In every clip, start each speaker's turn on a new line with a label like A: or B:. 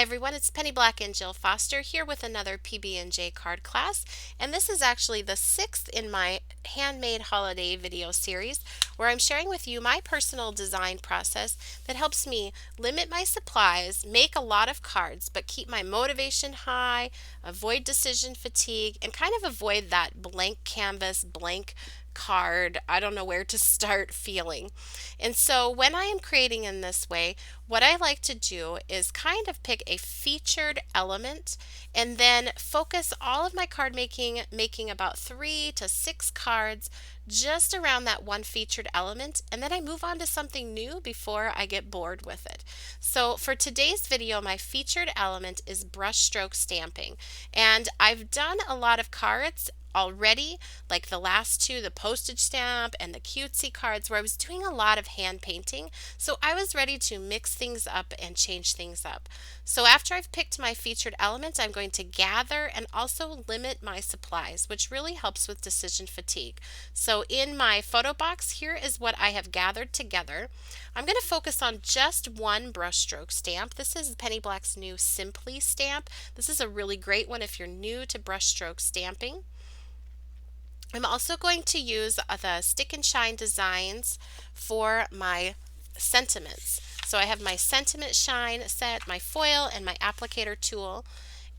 A: everyone, it's Penny Black and Jill Foster here with another PB&J card class, and this is actually the sixth in my Handmade Holiday video series where I'm sharing with you my personal design process that helps me limit my supplies, make a lot of cards, but keep my motivation high, avoid decision fatigue, and kind of avoid that blank canvas, blank card, I don't know where to start feeling. And so when I am creating in this way, what I like to do is kind of pick a featured element and then focus all of my card making about 3 to 6 cards just around that one featured element, and then I move on to something new before I get bored with it. So for today's video, my featured element is brushstroke stamping, and I've done a lot of cards already, like the last two, the postage stamp and the cutesy cards, where I was doing a lot of hand painting. So I was ready to mix things up and change things up. So after I've picked my featured elements, I'm going to gather and also limit my supplies, which really helps with decision fatigue. So in my photo box, here is what I have gathered together. I'm going to focus on just one brushstroke stamp. This is Penny Black's new Simply stamp. This is a really great one if you're new to brushstroke stamping. I'm also going to use the Stick and Shine designs for my sentiments. So I have my sentiment shine set, my foil, and my applicator tool,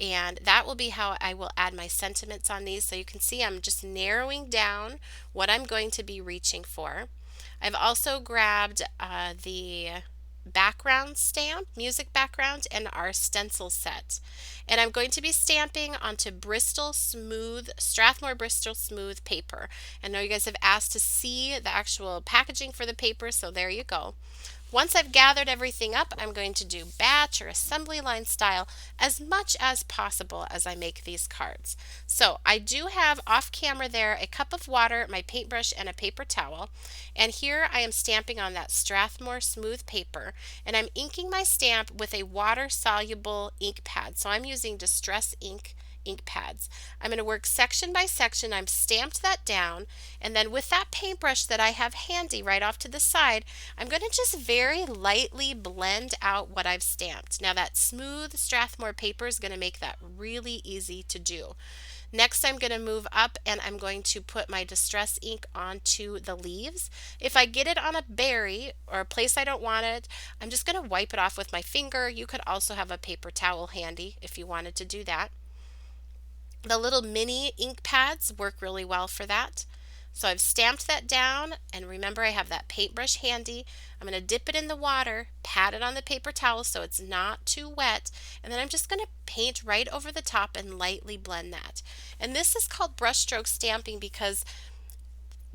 A: and that will be how I will add my sentiments on these. So you can see I'm just narrowing down what I'm going to be reaching for. I've also grabbed the background stamp, music background, and our stencil set. And I'm going to be stamping onto Strathmore Bristol smooth paper. I know you guys have asked to see the actual packaging for the paper, so there you go. Once I've gathered everything up, I'm going to do batch or assembly line style as much as possible as I make these cards. So I do have off camera there a cup of water, my paintbrush, and a paper towel. And here I am stamping on that Strathmore smooth paper, and I'm inking my stamp with a water soluble ink pad. So I'm using Distress ink pads. I'm going to work section by section. I've stamped that down, and then with that paintbrush that I have handy right off to the side, I'm going to just very lightly blend out what I've stamped. Now that smooth Strathmore paper is going to make that really easy to do. Next, I'm going to move up and I'm going to put my Distress ink onto the leaves. If I get it on a berry or a place I don't want it, I'm just going to wipe it off with my finger. You could also have a paper towel handy if you wanted to do that. The little mini ink pads work really well for that. So I've stamped that down, and remember I have that paintbrush handy. I'm going to dip it in the water, pat it on the paper towel so it's not too wet, and then I'm just going to paint right over the top and lightly blend that. And this is called brushstroke stamping because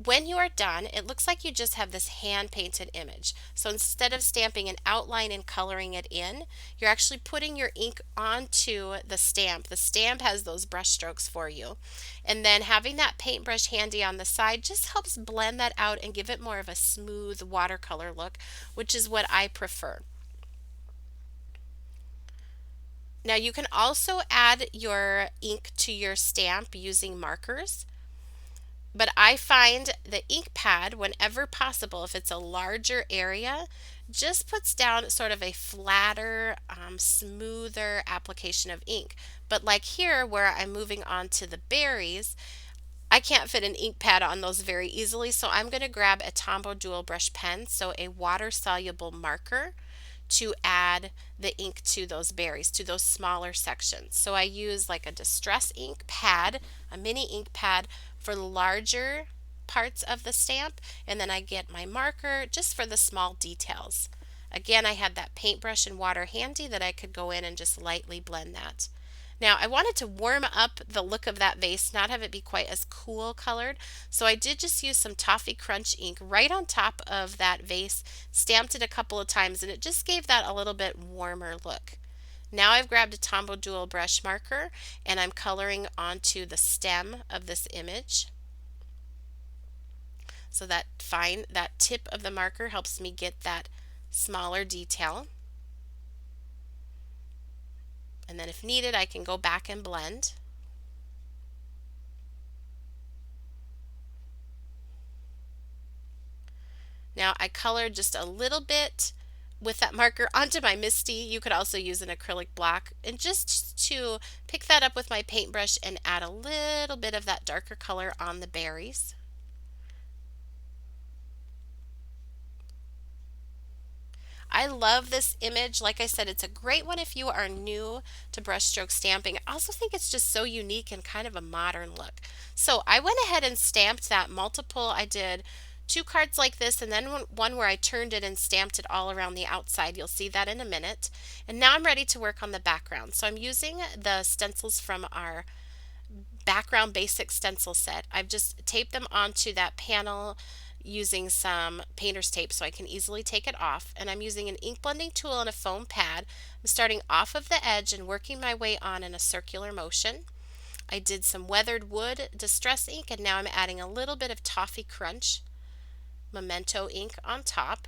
A: when you are done, it looks like you just have this hand-painted image. So instead of stamping an outline and coloring it in, you're actually putting your ink onto the stamp. The stamp has those brush strokes for you. And then having that paintbrush handy on the side just helps blend that out and give it more of a smooth watercolor look, which is what I prefer. Now you can also add your ink to your stamp using markers. But I find the ink pad, whenever possible, if it's a larger area, just puts down sort of a flatter, smoother application of ink. But like here, where I'm moving on to the berries, I can't fit an ink pad on those very easily, so I'm going to grab a Tombow dual brush pen, so a water-soluble marker, to add the ink to those berries, to those smaller sections. So I use like a Distress ink pad, a mini ink pad for the larger parts of the stamp, and then I get my marker just for the small details. Again, I had that paintbrush and water handy that I could go in and just lightly blend that. Now I wanted to warm up the look of that vase, not have it be quite as cool colored, so I did just use some Toffee Crunch ink right on top of that vase, stamped it a couple of times, and it just gave that a little bit warmer look. Now I've grabbed a Tombow dual brush marker and I'm coloring onto the stem of this image. So that tip of the marker helps me get that smaller detail. And then if needed, I can go back and blend. Now I colored just a little bit with that marker onto my MISTI. You could also use an acrylic block, and just to pick that up with my paintbrush and add a little bit of that darker color on the berries. I love this image. Like I said, it's a great one if you are new to brushstroke stamping. I also think it's just so unique and kind of a modern look. So I went ahead and stamped that multiple. I did two cards like this, and then one where I turned it and stamped it all around the outside. You'll see that in a minute. And now I'm ready to work on the background. So I'm using the stencils from our background basic stencil set. I've just taped them onto that panel using some painter's tape so I can easily take it off, and I'm using an ink blending tool and a foam pad. I'm starting off of the edge and working my way on in a circular motion. I did some weathered wood distress ink, and now I'm adding a little bit of Toffee Crunch Memento ink on top.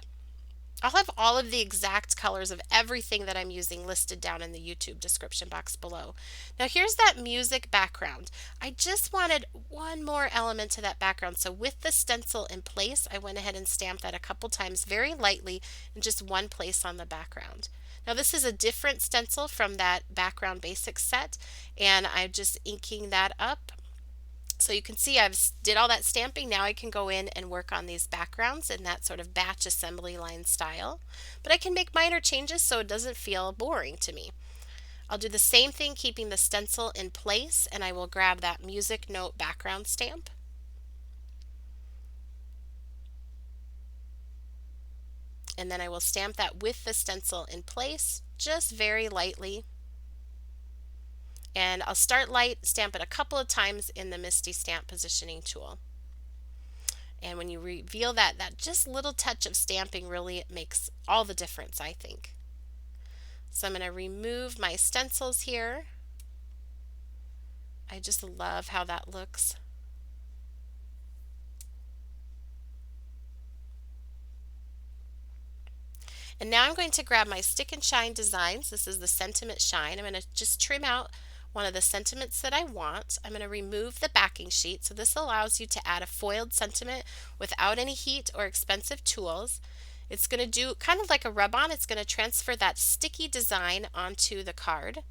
A: I'll have all of the exact colors of everything that I'm using listed down in the YouTube description box below. Now here's that music background. I just wanted one more element to that background, so with the stencil in place, I went ahead and stamped that a couple times very lightly in just one place on the background. Now this is a different stencil from that background basics set, and I'm just inking that up. So you can see I've did all that stamping. Now I can go in and work on these backgrounds in that sort of batch assembly line style. But I can make minor changes so it doesn't feel boring to me. I'll do the same thing keeping the stencil in place, and I will grab that music note background stamp. And then I will stamp that with the stencil in place, just very lightly. And I'll start light, stamp it a couple of times in the MISTI stamp positioning tool. And when you reveal that, that just little touch of stamping really makes all the difference, I think. So I'm going to remove my stencils here. I just love how that looks. And now I'm going to grab my Stick and Shine designs. This is the Sentiment Shine. I'm going to just trim out one of the sentiments that I want. I'm going to remove the backing sheet. So this allows you to add a foiled sentiment without any heat or expensive tools. It's going to do kind of like a rub-on. It's going to transfer that sticky design onto the card.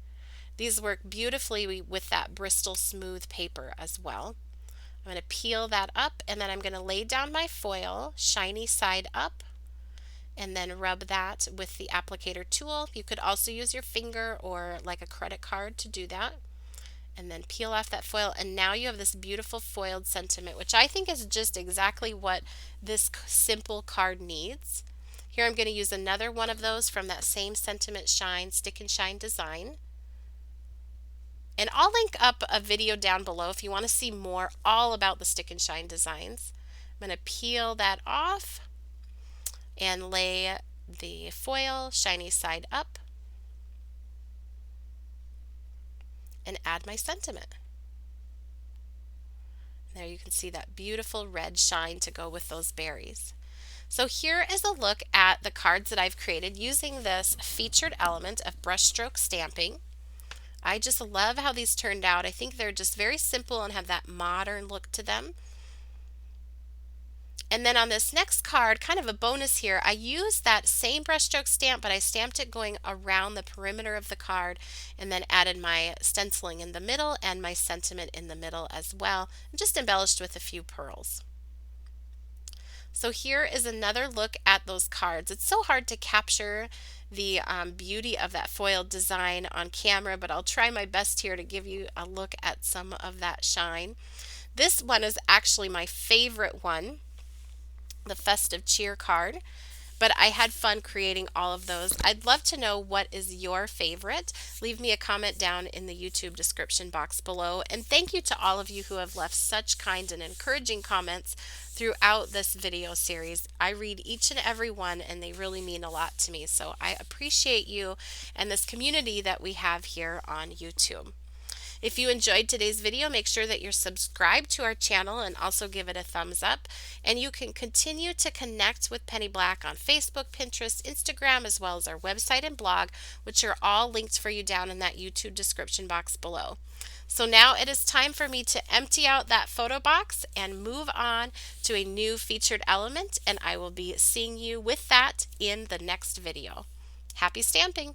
A: These work beautifully with that Bristol smooth paper as well. I'm going to peel that up, and then I'm going to lay down my foil, shiny side up, and then rub that with the applicator tool. You could also use your finger or like a credit card to do that. And then peel off that foil, and now you have this beautiful foiled sentiment, which I think is just exactly what this simple card needs. Here I'm going to use another one of those from that same Sentiment Shine Stick and Shine design. And I'll link up a video down below if you want to see more all about the Stick and Shine designs. I'm going to peel that off and lay the foil shiny side up and add my sentiment. There you can see that beautiful red shine to go with those berries. So here is a look at the cards that I've created using this featured element of brushstroke stamping. I just love how these turned out. I think they're just very simple and have that modern look to them. And then on this next card, kind of a bonus here, I used that same brushstroke stamp, but I stamped it going around the perimeter of the card and then added my stenciling in the middle and my sentiment in the middle as well, and just embellished with a few pearls. So here is another look at those cards. It's so hard to capture the beauty of that foiled design on camera, but I'll try my best here to give you a look at some of that shine. This one is actually my favorite one, the Festive Cheer card, but I had fun creating all of those. I'd love to know what is your favorite. Leave me a comment down in the YouTube description box below, and thank you to all of you who have left such kind and encouraging comments throughout this video series. I read each and every one, and they really mean a lot to me, so I appreciate you and this community that we have here on YouTube. If you enjoyed today's video, make sure that you're subscribed to our channel and also give it a thumbs up. And you can continue to connect with Penny Black on Facebook, Pinterest, Instagram, as well as our website and blog, which are all linked for you down in that YouTube description box below. So now it is time for me to empty out that photo box and move on to a new featured element, and I will be seeing you with that in the next video. Happy stamping!